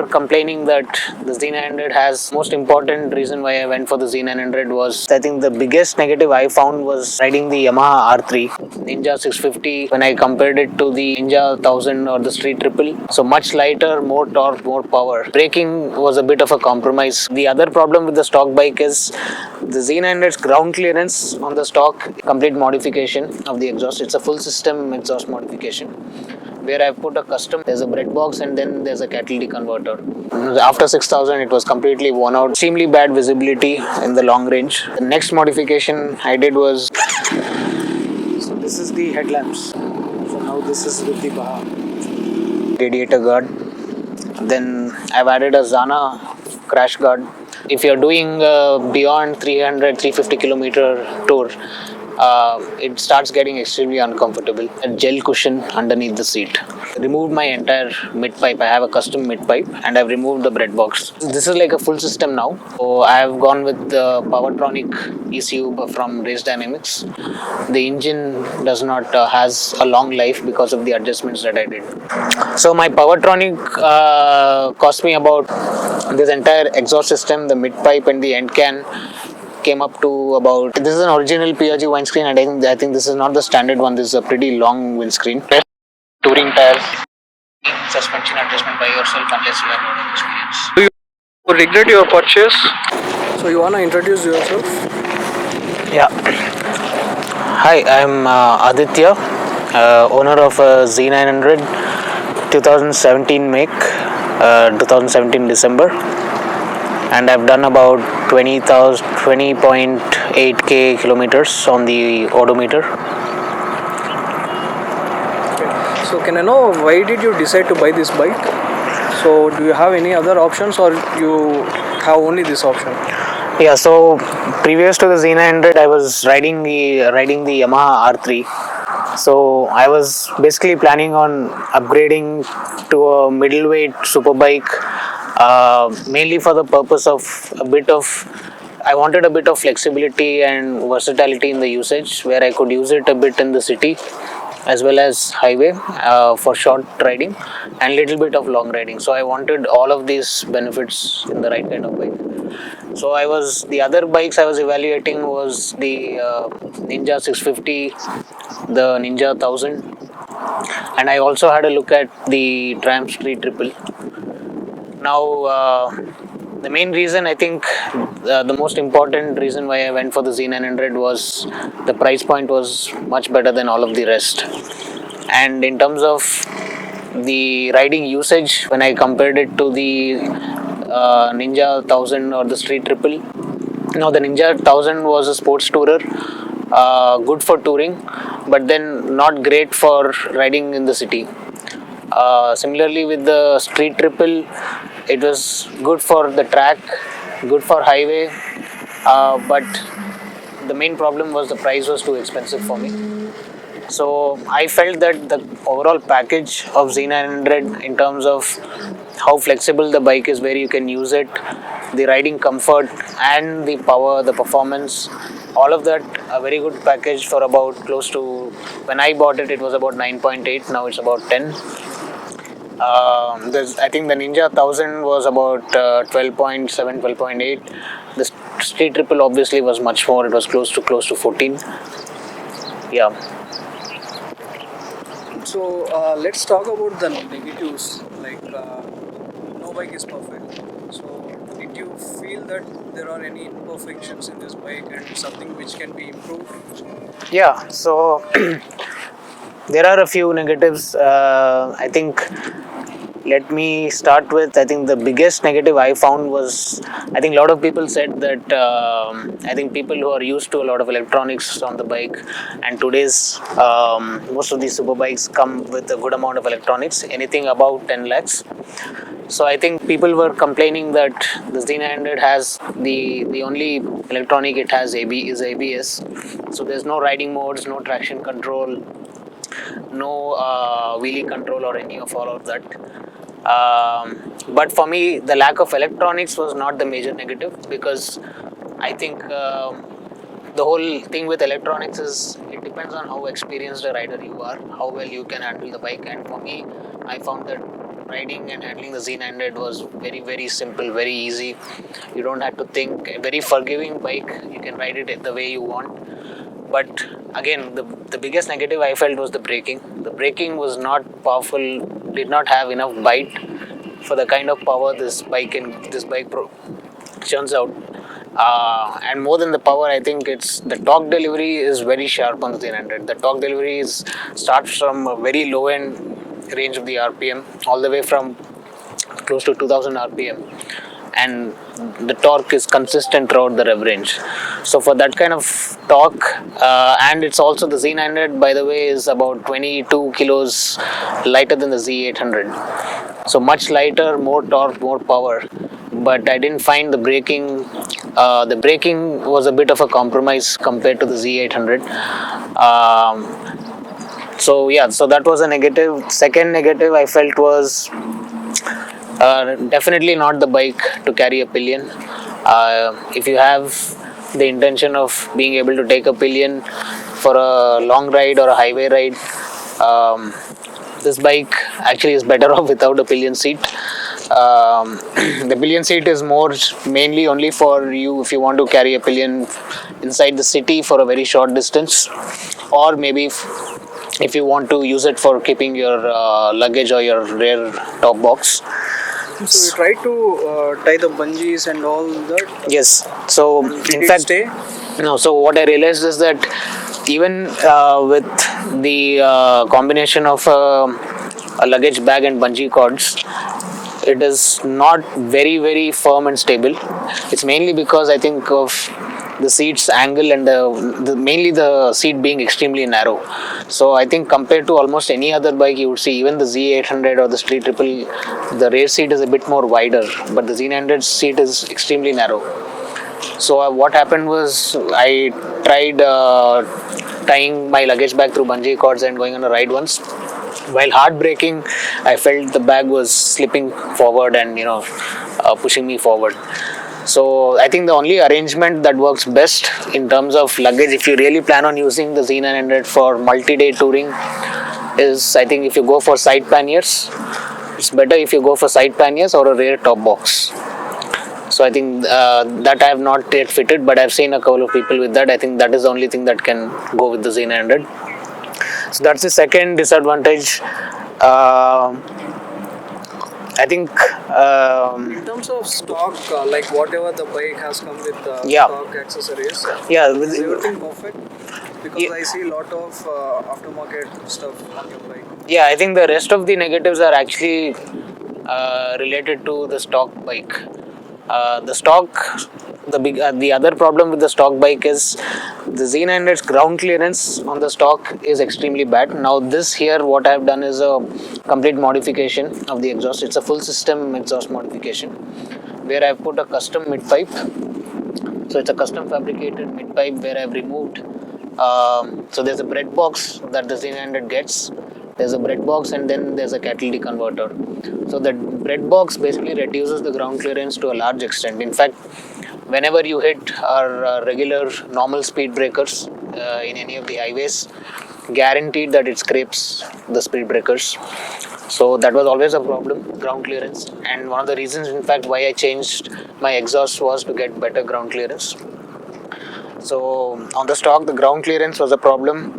complaining that the Z900 has most important reason why I went for the Z900 was I think the biggest negative I found was riding the Yamaha R3 Ninja 650 when I compared it to the Ninja 1000 or the Street Triple. So much lighter, more torque, more power. Braking was a bit of a compromise. The other problem with the stock bike is the Z900's ground clearance on the stock, complete modification of the exhaust. It's a full system exhaust modification where I've put a custom, there's a bread box and then there's a catalytic converter. After 6000 it was completely worn out, extremely bad visibility in the long range. The next modification I did was, so this is the headlamps. So now this is with the radiator guard. Then I've added a Zana crash guard. If you're doing beyond 350 kilometer tour, it starts getting extremely uncomfortable. A gel cushion underneath the seat. Removed my entire mid pipe. I have a custom mid pipe and I've removed the bread box. This is like a full system now. So I have gone with the Powertronic ECU from Race Dynamics. The engine does not has a long life because of the adjustments that I did. So my Powertronic cost me about this entire exhaust system, the mid pipe and the end can came up to about, this is an original PRG windscreen and I think this is not the standard one, this is a pretty long windscreen. Touring tires, suspension adjustment by yourself unless you have a lot of experience. Do you regret your purchase? So you wanna introduce yourself? Yeah. Hi, I'm Aditya, owner of a Z900 2017 make, 2017 December. And I've done about 20.8k kilometers on the odometer. Okay. So can I know why did you decide to buy this bike? So do you have any other options or you have only this option? Yeah, so previous to the Z900 I was riding the Yamaha R3. So I was basically planning on upgrading to a middleweight superbike. Mainly for the purpose of I wanted a bit of flexibility and versatility in the usage where I could use it a bit in the city as well as highway for short riding and little bit of long riding. So I wanted all of these benefits in the right kind of bike. So the other bikes I was evaluating was the Ninja 650, the Ninja 1000 and I also had a look at the Triumph Street Triple. Now, the main reason I think, the most important reason why I went for the Z900 was the price point was much better than all of the rest. And in terms of the riding usage, when I compared it to the Ninja 1000 or the Street Triple, now the Ninja 1000 was a sports tourer, good for touring, but then not great for riding in the city. Similarly with the Street Triple, it was good for the track, good for highway, but the main problem was the price was too expensive for me. So I felt that the overall package of Z900 in terms of how flexible the bike is, where you can use it, the riding comfort and the power, the performance, all of that, a very good package for about close to, when I bought it, it was about 9.8, now it's about 10. I think the Ninja 1000 was about 12.7, 12.8. The Street Triple obviously was much more, it was close to 14. Yeah. So let's talk about the negatives, like no bike is perfect. So did you feel that there are any imperfections in this bike and something which can be improved? Yeah, so there are a few negatives. I think, let me start with, I think the biggest negative I found was, I think a lot of people said that, I think people who are used to a lot of electronics on the bike, and today's, most of these superbikes come with a good amount of electronics, anything above 10 lakhs. So I think people were complaining that the Z900 has the only electronic it has is ABS. So there's no riding modes, no traction control, no wheelie control or any of all of that. But for me, the lack of electronics was not the major negative, because I think the whole thing with electronics is it depends on how experienced a rider you are, how well you can handle the bike. And for me, I found that riding and handling the Z900 was very, very simple, very easy. You don't have to think. A very forgiving bike. You can ride it the way you want. But again, the biggest negative I felt was the braking. The braking was not powerful, did not have enough bite for the kind of power this bike churns out. And more than the power, I think it's the torque delivery is very sharp on the Z900. The torque delivery starts from a very low end range of the RPM all the way from close to 2000 RPM, and the torque is consistent throughout the rev range. So for that kind of torque, and it's also the Z900, by the way, is about 22 kilos lighter than the Z800. So much lighter, more torque, more power. But I didn't find the braking. The braking was a bit of a compromise compared to the Z800. So that was a negative. Second negative I felt was definitely not the bike to carry a pillion. If you have the intention of being able to take a pillion for a long ride or a highway ride, this bike actually is better off without a pillion seat. The pillion seat is mainly only for you if you want to carry a pillion inside the city for a very short distance, or maybe if you want to use it for keeping your luggage or your rear top box. So you try to tie the bungees and all that? Yes. So Did in fact, stay? no. So what I realized is that even with the combination of a luggage bag and bungee cords, it is not very, very firm and stable. It's mainly because I think of the seat's angle and mainly the seat being extremely narrow. So I think compared to almost any other bike you would see, even the Z800 or the Street Triple, the rear seat is a bit more wider, but the Z900 seat is extremely narrow. So what happened was I tried tying my luggage bag through bungee cords and going on a ride once. While hard braking, I felt the bag was slipping forward and pushing me forward. So I think the only arrangement that works best in terms of luggage, if you really plan on using the Z900 for multi-day touring, is I think if you go for side panniers, it's better if you go for side panniers or a rear top box. So I think that I have not yet fitted, but I've seen a couple of people with that. I think that is the only thing that can go with the Z900. So that's the second disadvantage. I think In terms of stock, like whatever the bike has come with Yeah. stock accessories, with- is everything perfect? Because Yeah. I see a lot of aftermarket stuff on your bike. I think the rest of the negatives are actually related to the stock bike. The other problem with the stock bike is the Z900's ground clearance on the stock is extremely bad. Now this here, what I have done is a complete modification of the exhaust. It's a full system exhaust modification where I have put a custom mid pipe. So it's a custom fabricated mid pipe where I have removed. So there's a bread box that the Z900 gets. There's a bread box and then there's a catalytic converter. So the bread box basically reduces the ground clearance to a large extent. In fact, whenever you hit our regular normal speed breakers in any of the highways, guaranteed that it scrapes the speed breakers. So that was always a problem, ground clearance. And one of the reasons, in fact, why I changed my exhaust was to get better ground clearance. So on the stock, the ground clearance was a problem.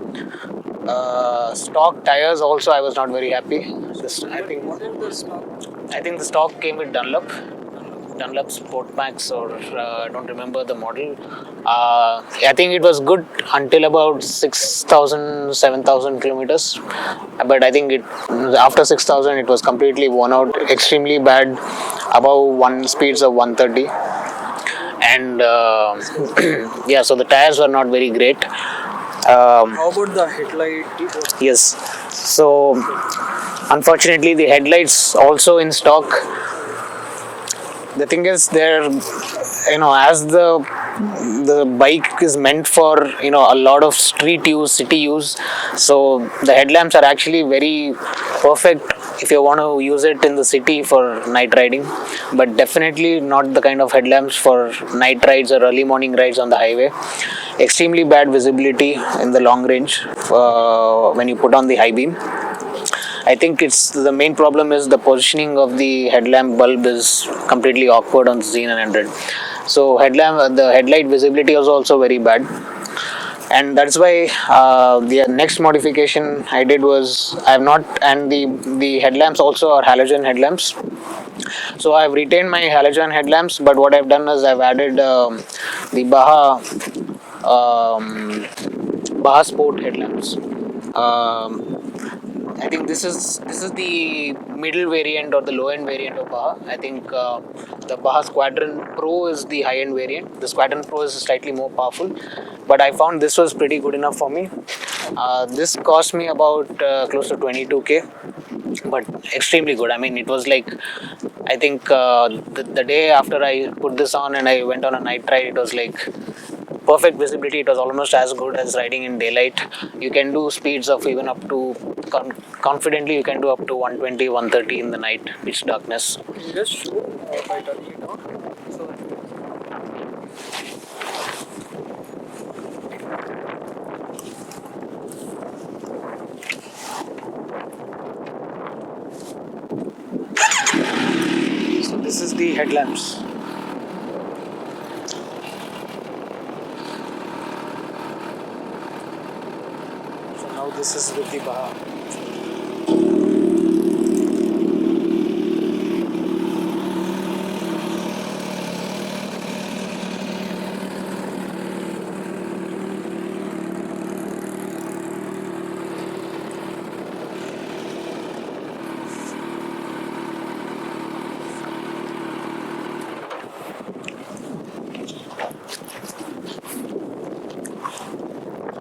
Stock tires also, I was not very happy. What is the stock? I think the stock came with Dunlop Sport Max, or I don't remember the model. I think it was good until about 6,000, 7,000 kilometers. But I think after 6,000 it was completely worn out, extremely bad, above speeds of 130. And so the tires were not very great. How about the headlight? Yes. So unfortunately the headlights also in stock. The thing is, as the bike is meant for a lot of street use, city use, so the headlamps are actually very perfect if you want to use it in the city for night riding, but definitely not the kind of headlamps for night rides or early morning rides on the highway. Extremely bad visibility in the long range when you put on the high beam. I think it's the main problem is the positioning of the headlamp bulb is completely awkward on the Z900. So the headlight visibility was also very bad, and that's why the next modification I did was I have not, and the headlamps also are halogen headlamps. So I've retained my halogen headlamps, but what I've done is I've added the um, Baha Sport headlamps. I think this is the middle variant or the low end variant of Baha. I think the Baha Squadron Pro is the high end variant. The Squadron Pro is slightly more powerful, but I found this was pretty good enough for me. This cost me about close to 22k, but extremely good. I mean, it was like, I think the day after I put this on and I went on a night ride, it was like perfect visibility. It was almost as good as riding in daylight. You can do speeds of even up to confidently you can do up to 120, 130 in the night, pitch darkness. Can you just show by turning it on? So that So this is the headlamps. So now this is with the Baha.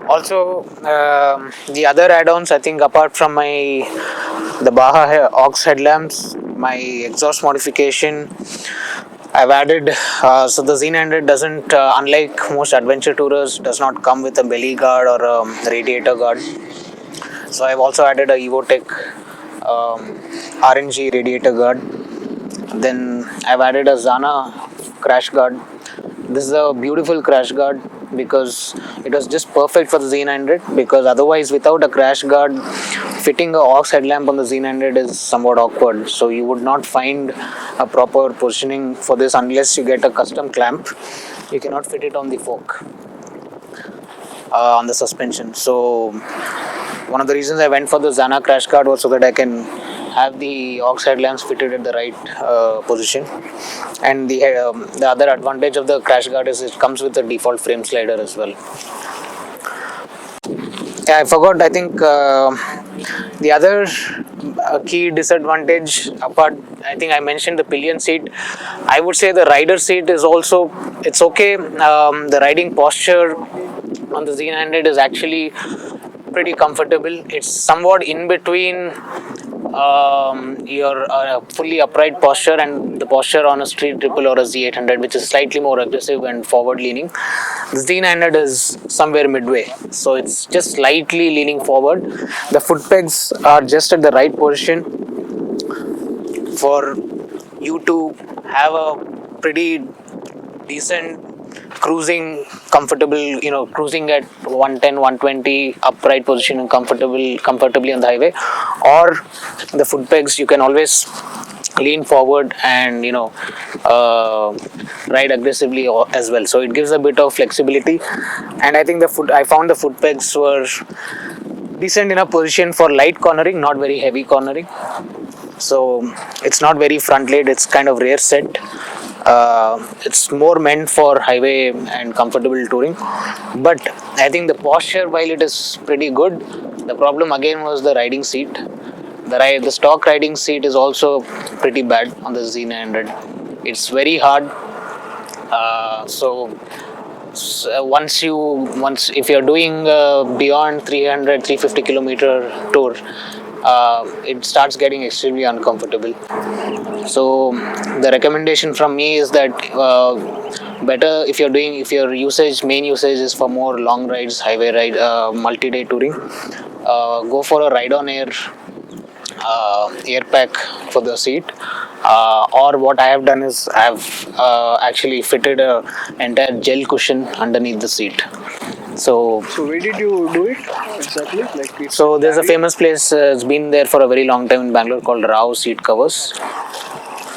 Also, the other add-ons, I think, apart from the Baha aux headlamps, my exhaust modification, I've added. So the Z900 doesn't, unlike most adventure tourers, does not come with a belly guard or a radiator guard. So I've also added a Evotech RNG radiator guard. Then I've added a Zana crash guard. This is a beautiful crash guard because it was just perfect for the Z900, because otherwise without a crash guard, fitting a aux headlamp on the Z900 is somewhat awkward. So you would not find a proper positioning for this unless you get a custom clamp. You cannot fit it on the fork, on the suspension. So one of the reasons I went for the Zana crash guard was so that I can have the aux headlamps fitted at the right position. And the other advantage of the crash guard is it comes with a default frame slider as well. Yeah, I forgot. I think the other key disadvantage, apart, I think I mentioned the pillion seat. I would say the rider seat is also, it's okay. The riding posture on the Z900 is actually pretty comfortable. It's somewhat in between your fully upright posture and the posture on a street triple or a Z800, which is slightly more aggressive and forward leaning. The Z900 is somewhere midway, so it's just slightly leaning forward. The foot pegs are just at the right position for you to have a pretty decent cruising, comfortable, cruising at 110, 120 upright position and comfortably on the highway. Or the foot pegs, you can always lean forward and ride aggressively as well. So it gives a bit of flexibility, and I think I found the foot pegs were decent enough position for light cornering, not very heavy cornering. So it's not very front laid, it's kind of rear set. It's more meant for highway and comfortable touring. But I think the posture, while it is pretty good, the problem again was the riding seat. The stock riding seat is also pretty bad on the Z900. It's very hard. So if you're doing beyond 300, 350 kilometer tour, it starts getting extremely uncomfortable. So the recommendation from me is that better if your main usage is for more long rides, highway ride, multi-day touring, go for a ride-on air pack for the seat. Or what I have done is I've actually fitted a entire gel cushion underneath the seat. So where did you do it exactly? Like it's So there's a Delhi? famous place. It's been there for a very long time in Bangalore called Rao Seat Covers.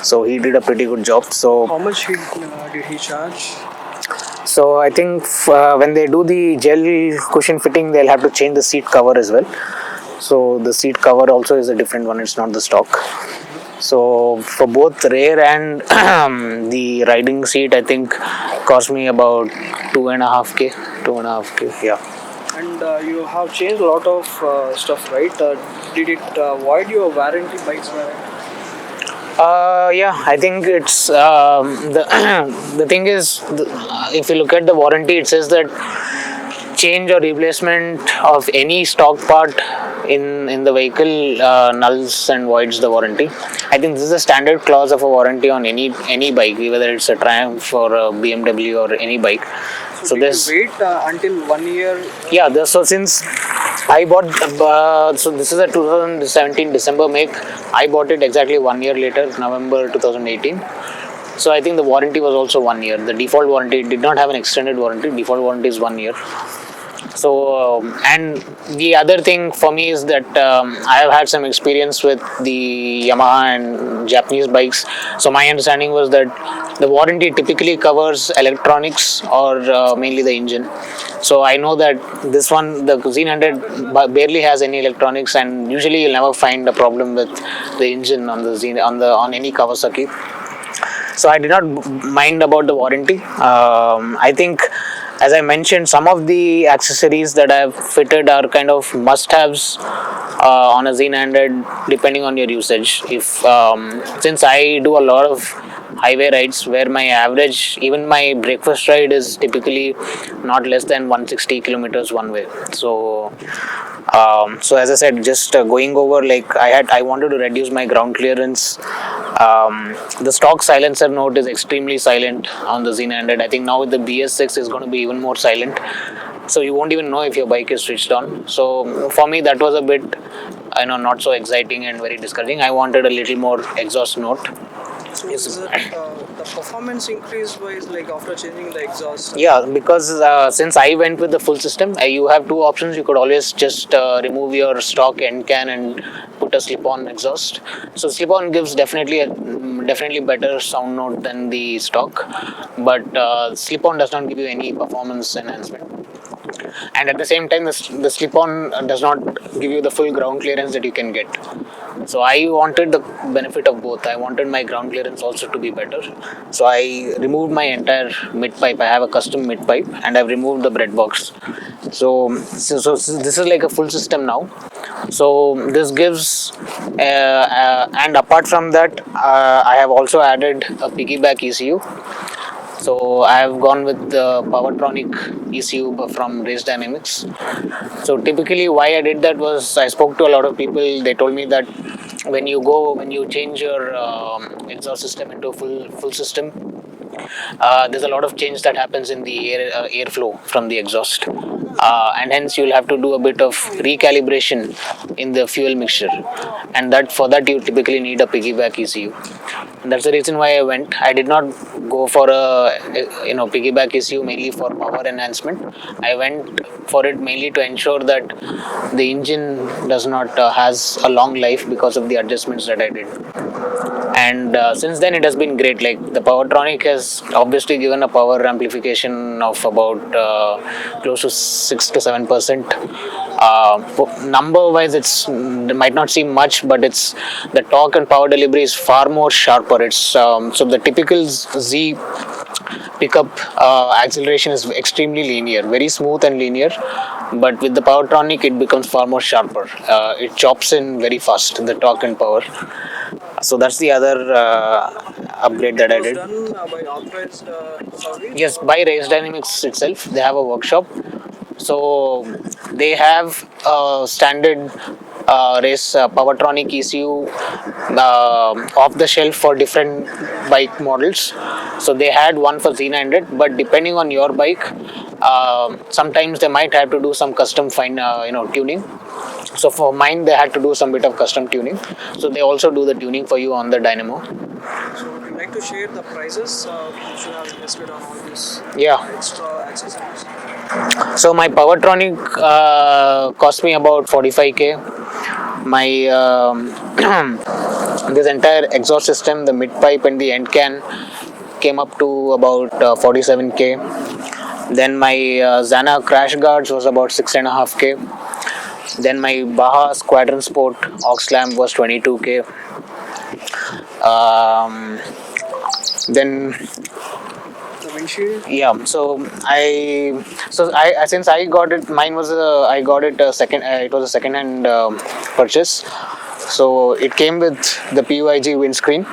So he did a pretty good job. How much did he charge? So I think when they do the gel cushion fitting, they'll have to change the seat cover as well. So the seat cover also is a different one. It's not the stock. So for both rear and the riding seat, I think cost me about 2.5k. 2.5k. Yeah. And you have changed a lot of stuff, right? Did it void your warranty, bike's warranty? Yeah, I think it's the the thing is, if you look at the warranty, it says that change or replacement of any stock part in the vehicle nulls and voids the warranty. I think this is a standard clause of a warranty on any bike, whether it's a Triumph or a BMW or any bike. So did this, you wait until 1 year? yeah. So since I bought, so this is a 2017 December make. I bought it exactly 1 year later, November 2018. So I think the warranty was also 1 year. The default warranty did not have an extended warranty. Default warranty is 1 year. So and the other thing for me is that I have had some experience with the Yamaha and Japanese bikes. So my understanding was that the warranty typically covers electronics or mainly the engine. So I know that this one, the Z900, barely has any electronics, and usually you'll never find a problem with the engine on the on any Kawasaki. So I did not mind about the warranty. I think, as I mentioned, some of the accessories that I have fitted are kind of must-haves on a Z900, depending on your usage. If since I do a lot of highway rides where my average, even my breakfast ride is typically not less than 160 kilometers one way. So as I said, just going over, like I wanted to reduce my ground clearance. The stock silencer note is extremely silent on the Z900. I think now with the BS6 is going to be even more silent. So you won't even know if your bike is switched on. So for me, that was a bit, not so exciting and very discouraging. I wanted a little more exhaust note. So is it the performance increase wise, like after changing the exhaust? Yeah, because since I went with the full system, you have two options. You could always just remove your stock end can and put a slip-on exhaust. So slip-on gives definitely better sound note than the stock, but slip-on does not give you any performance enhancement. And at the same time, the slip-on does not give you the full ground clearance that you can get. So I wanted the benefit of both. I wanted my ground clearance also to be better. So I removed my entire mid pipe. I have a custom mid pipe, and I've removed the bread box. So this is like a full system now. So this gives, and apart from that, I have also added a piggyback ECU. So I have gone with the Powertronic ECU from Race Dynamics. So typically why I did that was I spoke to a lot of people. They told me that when you change your exhaust system into a full system, there's a lot of change that happens in the airflow from the exhaust, and hence you'll have to do a bit of recalibration in the fuel mixture, and for that you typically need a piggyback ECU. And that's the reason why I did not go for a piggyback ECU mainly for power enhancement. I went for it mainly to ensure that the engine does not has a long life because of the adjustments that I did. And since then it has been great. Like the Powertronic has obviously given a power amplification of about close to 6 to 7%. Number wise, it might not seem much, but it's the torque and power delivery is far more sharper. It's so the typical Z pickup acceleration is extremely linear, very smooth and linear. But with the Powertronic, it becomes far more sharper. It chops in very fast, the torque and power. So that's the other upgrade that I did. It was done by authorized service? Yes, by Race Dynamics itself. They have a workshop. So they have a standard race Powertronic ECU off the shelf for different bike models. So they had one for Z900, but depending on your bike, sometimes they might have to do some custom tuning. So for mine, they had to do some bit of custom tuning. So they also do the tuning for you on the dynamo. So would you like to share the prices which you have invested on all these Yeah. extra accessories? So my Powertronic cost me about 45k. My this entire exhaust system, the mid pipe and the end can came up to about 47k. Then my Zana crash guards was about 6.5k. Then my Baja Squadron Sport aux lamp was 22k. Then The windshield. yeah, so I since I got it, mine was I got it a second. It was a second hand purchase. So it came with the PYG windscreen,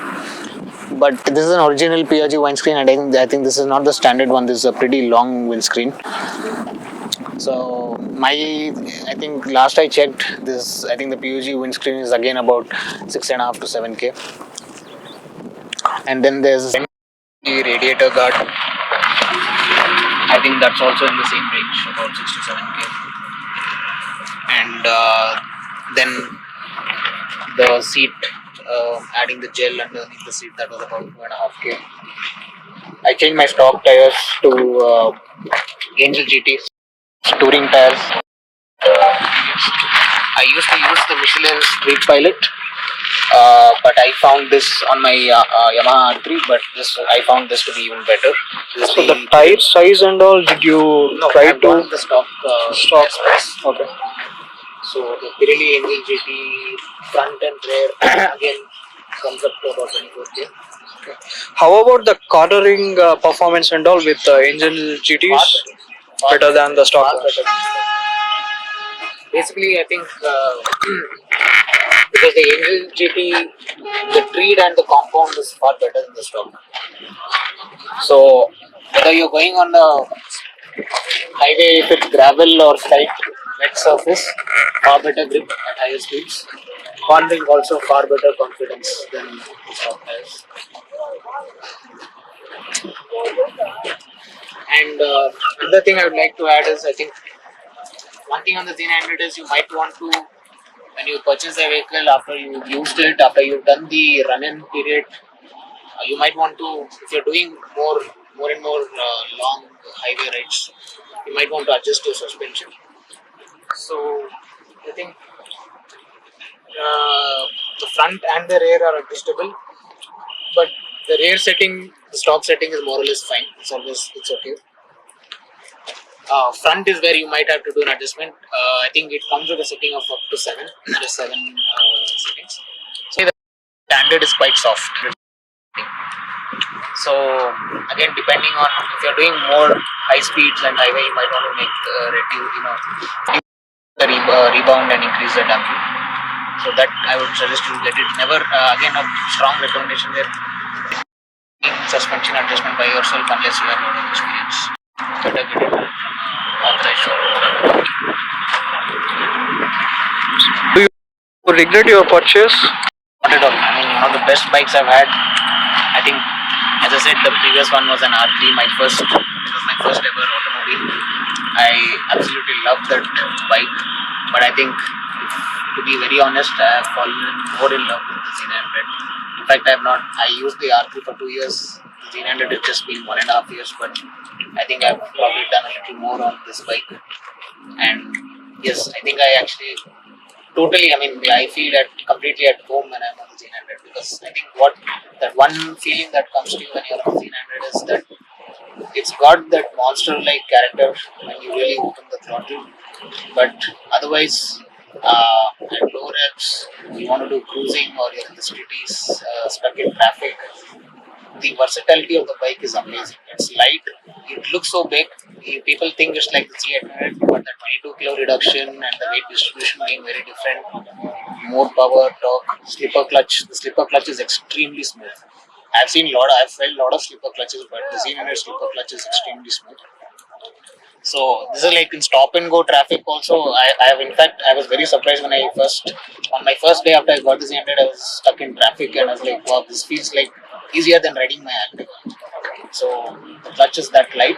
but this is an original PYG windscreen, and I think this is not the standard one. This is a pretty long windscreen. So I think last I checked, this I think the PUG windscreen is again about 6.5 to 7k. And then there's the radiator guard. I think that's also in the same range, about 6 to 7k. And then the seat, adding the gel underneath the seat, that was about 2.5k. I changed my stock tires to Angel GT touring tires. I used to use the Michelin Street Pilot, but I found this on my Yamaha R3. But I found this to be even better. So the tire size and all, did you try I've to got the stock? Express. Okay. So the Pirelli Angel GT front and rear again comes up to about 24k. How about the cornering performance and all with the Angel GTs? Better than the stock cars. Basically, I think because the Angel GT, the tread and the compound is far better than the stock. So whether you're going on the highway, if it's gravel or slight wet surface, far better grip at higher speeds. Cornering also far better confidence than the stock tires. And another thing I would like to add is, I think one thing on the Z900 is you might want to, when you purchase a vehicle, after you've used it, after you've done the run-in period, you might want to, if you're doing more and more long highway rides, you might want to adjust your suspension. So I think the front and the rear are adjustable, but the rear setting, the stock setting is more or less fine. It's okay. Front is where you might have to do an adjustment. I think it comes with a setting of up to 7. There is 7 settings. So the standard is quite soft. So again, depending on if you're doing more high speeds and highway, you might want to make reduce the rebound and increase the damping. So that I would suggest you get it. Never again a strong recommendation there. Suspension adjustment by yourself unless you have a lot of experience. Better get it from authorized showroom. Do you regret your purchase? Not at all. I mean, one of the best bikes I've had. I think, as I said, the previous one was an R3. It was my first ever automobile. I absolutely love that bike. But I think, to be very honest, I have fallen more in love with the Z900. In fact, I used the R3 for 2 years. The Z900 has just been 1.5 years, but I think I've probably done a little more on this bike. And yes, I think I actually I feel completely at home when I'm on the Z900, because I think that one feeling that comes to you when you're on the Z900 is that it's got that monster-like character when you really open the throttle. But otherwise, at low revs, you want to do cruising or you're in the cities, stuck in traffic, the versatility of the bike is amazing. It's light, it looks so big. People think it's like the Z800, but the 22 kilo reduction and the weight distribution being very different, more power, torque, slipper clutch. The slipper clutch is extremely smooth. I've felt a lot of slipper clutches, but the Z900 slipper clutch is extremely smooth. So this is like in stop and go traffic also. I was very surprised when on my first day after I got the Z900, I was stuck in traffic and I was like, wow, this feels like easier than riding my Activa. So the clutch is that light,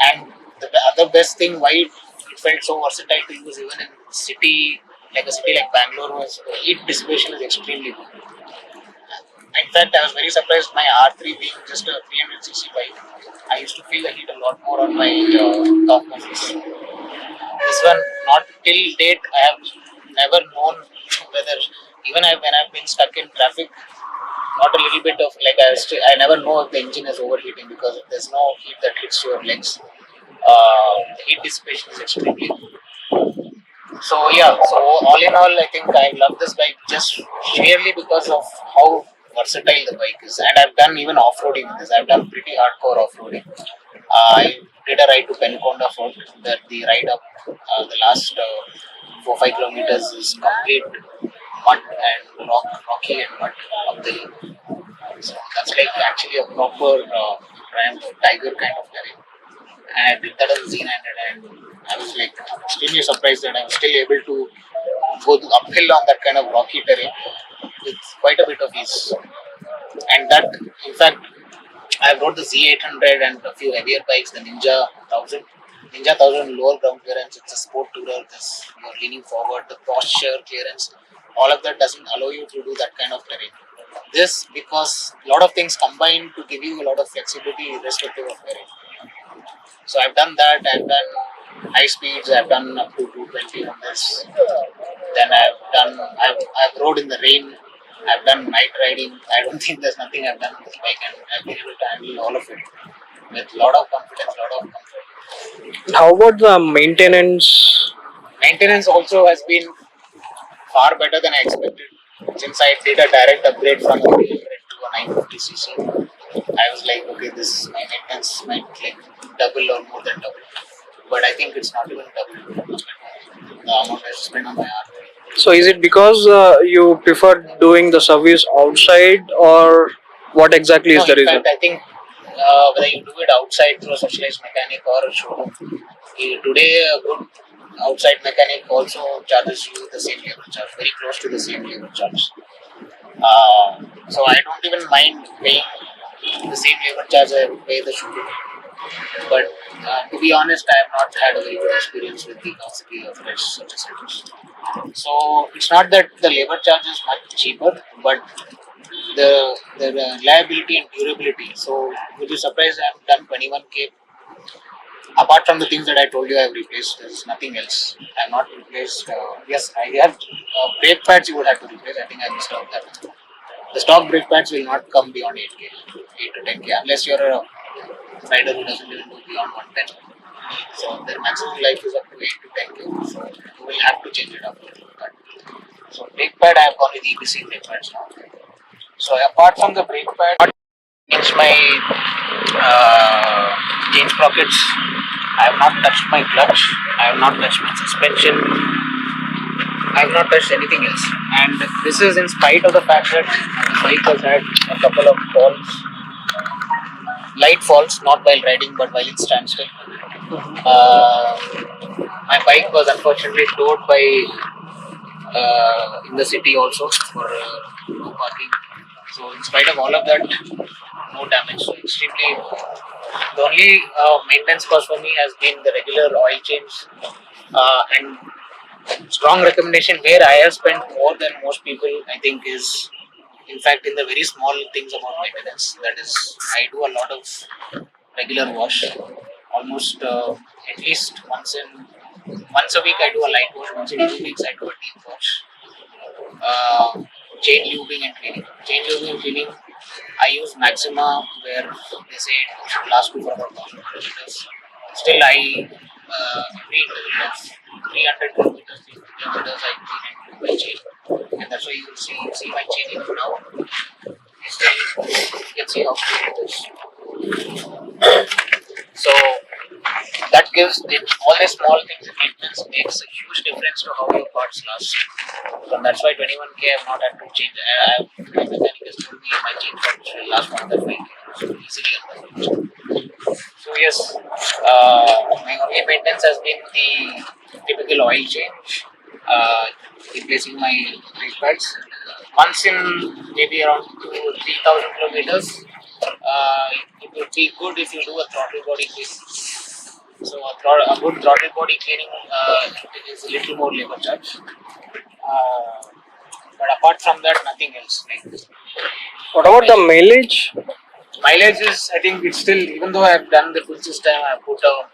and the other best thing why it felt so versatile to use even in a city like Bangalore was heat dissipation is extremely good. In fact, I was very surprised my R3 being just a 300cc bike. I used to feel the heat a lot more on my calf muscles. This one, not till date, I have never known whether, even when I've been stuck in traffic, not a little bit of like I never know if the engine is overheating because there's no heat that hits your legs. The heat dissipation is extremely good. So yeah, so all in all, I think I love this bike just sheerly because of how versatile the bike is, and I've done even off-roading with this. I've done pretty hardcore off-roading. I did a ride to Penconda Fort. That the ride up the last 4-5 kilometers is complete mud and rocky and mud up the hill. So that's like actually a proper Triumph Tiger kind of terrain. And I did that on Z900, and I was like extremely surprised that I was still able to go uphill on that kind of rocky terrain with quite a bit of ease. And that, in fact, I rode the Z800 and a few heavier bikes, the Ninja 1000. Ninja 1000 lower ground clearance, it's a sport tourer, you're leaning forward, the posture clearance, all of that doesn't allow you to do that kind of terrain. This, because a lot of things combine to give you a lot of flexibility irrespective of terrain. So I've done that, I've done high speeds, I've done up to 220 on this. Then I've rode in the rain, I've done night riding. I don't think there's nothing I've done on this bike, and I've been able to handle all of it with a lot of confidence, a lot of comfort. How about the maintenance? Maintenance also has been far better than I expected. Since I did a direct upgrade from a 300 to a 950cc, I was like, okay, my maintenance might like double or more than double. But I think it's not even double the amount I spent on my R3. So is it because you prefer doing the service outside, or what exactly is No, the in reason? fact, I think whether you do it outside through a specialized mechanic or a showroom, today a good outside mechanic also charges you the same labor charge, very close to the same labor charge. So I don't even mind paying the same labor charge I would pay the showroom. But to be honest, I have not had a very good experience with the Kawasaki fresh such as it. So it's not that the labor charge is much cheaper, but the reliability and durability. So would you surprised I've done 21K. Apart from the things that I told you, I've replaced. There's nothing else. I've not replaced. Yes, I have brake pads. You would have to replace. I think I missed out that. The stock brake pads will not come beyond 8K, 8 to 10K, unless you're a rider who doesn't even go beyond 110. So their maximum life is up to 8 to 10K. So you will have to change it up. So brake pad, I have gone with EBC brake pads now. So apart from the brake pad, change my change sprockets. I have not touched my clutch. I have not touched my suspension. I have not touched anything else. And this is in spite of the fact that the bike has had a couple of falls, light falls, not while riding but while in standstill. My bike was unfortunately towed by in the city also for no parking. So in spite of all of that, no damage. So extremely. The only maintenance cost for me has been the regular oil change and strong recommendation where I have spent more than most people. I think is in fact in the very small things about maintenance. That is, I do a lot of regular wash, almost at least once a week. I do a light wash. Once in 2 weeks, I do a deep wash. Chain lubing and cleaning. Chain lubing and cleaning, I use Maxima where they say it should last you for about 1,000 kilometers. Still, I every 300 kilometers, 300 kilometers, I clean my chain, and that's why you will see my chain even now. Still, you can see how clean it is. So that gives it, all the small things in maintenance makes a huge difference to how your parts last. So that's why 21K I have not had to change. My mechanic has told me my change parts will last more than 5K, so easily under 5K. So yes, my only maintenance has been the typical oil change, replacing my brake pads. Once in maybe around 3,000 kilometers, it would be good if you do a throttle body cleaning. So a good throttle body cleaning is a little more labor charge. But apart from that, nothing else. Like, What about the mileage? mileage is, I think it's still, even though I've done the full system, I've put a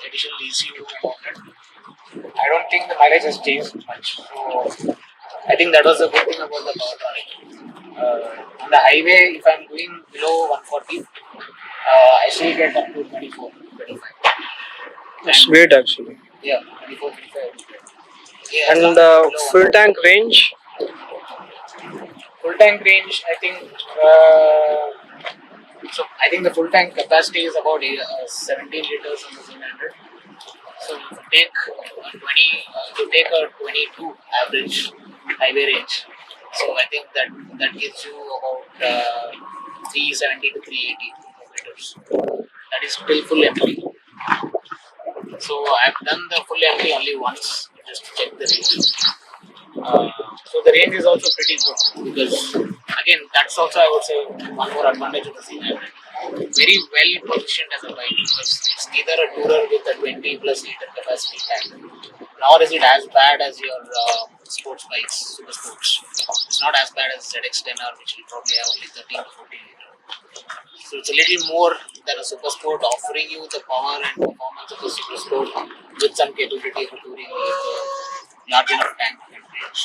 additional ECU on it. I don't think the mileage has changed much. So I think that was the good thing about the powertronic. On the highway, if I'm going below 140, I still get up to 24, 25. That's great actually. Yeah, 24, 25. Yeah, And the full tank range? full tank range, I think. So I think the full tank capacity is about 17 liters on the Z900. So if you take a 22 average highway range, so I think that gives you about 370 to 380 kilometers. That is still full empty. So I've done the full empty only once just to check the range. So the range is also pretty good because again that's also I would say one more advantage of the Z900. Very well positioned as a bike because it's neither a tourer with a 20 plus liter capacity tank, nor is it as bad as your sports bikes, super sports. It's not as bad as ZX10R, which will probably have only 13 to 14 liter. So it's a little more than a super sport, offering you the power and performance of a super sport with some capability of touring with a large enough tank and range.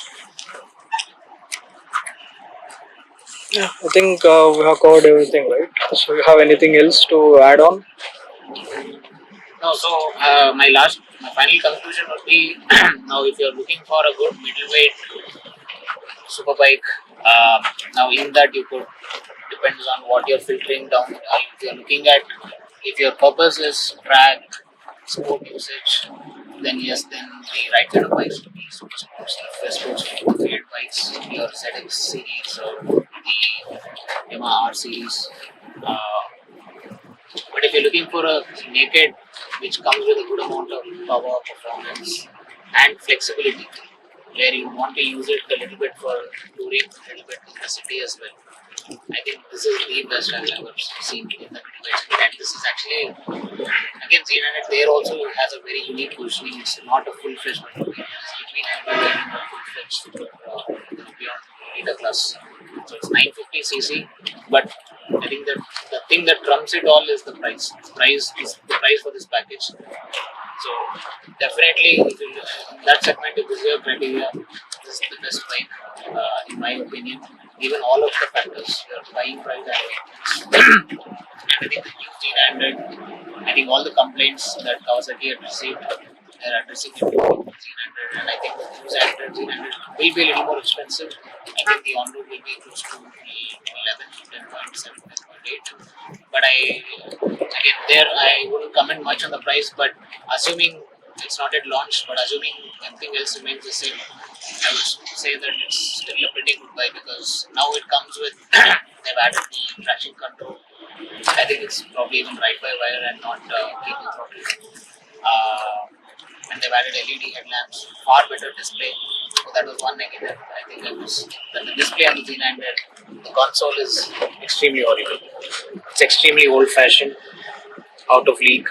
Yeah, I think we have covered everything, right? So you have anything else to add on? No, so my final conclusion would be now if you're looking for a good middleweight superbike, now in that you could depends on what you're filtering down. If you're looking at if your purpose is track sport usage, then yes, then the right kind of bikes would be super sports, the sports field bikes, your ZX series or the Yamaha R series. But if you're looking for a naked which comes with a good amount of power, performance, and flexibility, where you want to use it a little bit for touring, a little bit in the city as well, I think this is the best I've ever seen in the middleweight segment. And this is actually, again, Z900 there also has a very unique positioning. It's not a full-fledged middleweight. It's between middleweight and a full-fledged beyond liter class. So it's 950cc, but I think that the thing that trumps it all is the price. Price is the price for this package. So definitely, if you look in that segment, if this is your criteria, this is the best bike, in my opinion. Given all of the factors, your buying price and maintenance. And I think the new Z900, I think all the complaints that Kawasaki had received, they're addressing it with the Z900. And I think the new Z900 will be a little more expensive. I think the on-road will be close to 11, 10.7, 10.8. But again, there I wouldn't comment much on the price, but assuming it's not yet launched, but assuming everything else remains the same, I would say that it's still a pretty good bike because now it comes with, they've added the traction control. I think it's probably even ride by wire and not cable throttle. And they've added LED headlamps, far better display. So that was one negative. I think that the display on the Z900, the console is extremely horrible. It's extremely old-fashioned, out of league.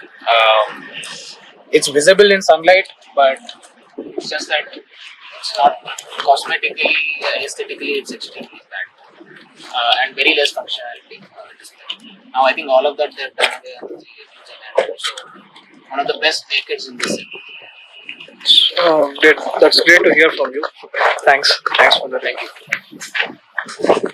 It's visible in sunlight, but it's just that it's not cosmetically, aesthetically, it's extremely bad. And very less functionality display. Now I think all of that they've done away on the Z900. So one of the best nakeds in this segment. Great. That's great to hear from you. Thanks. Thanks for the Thank you.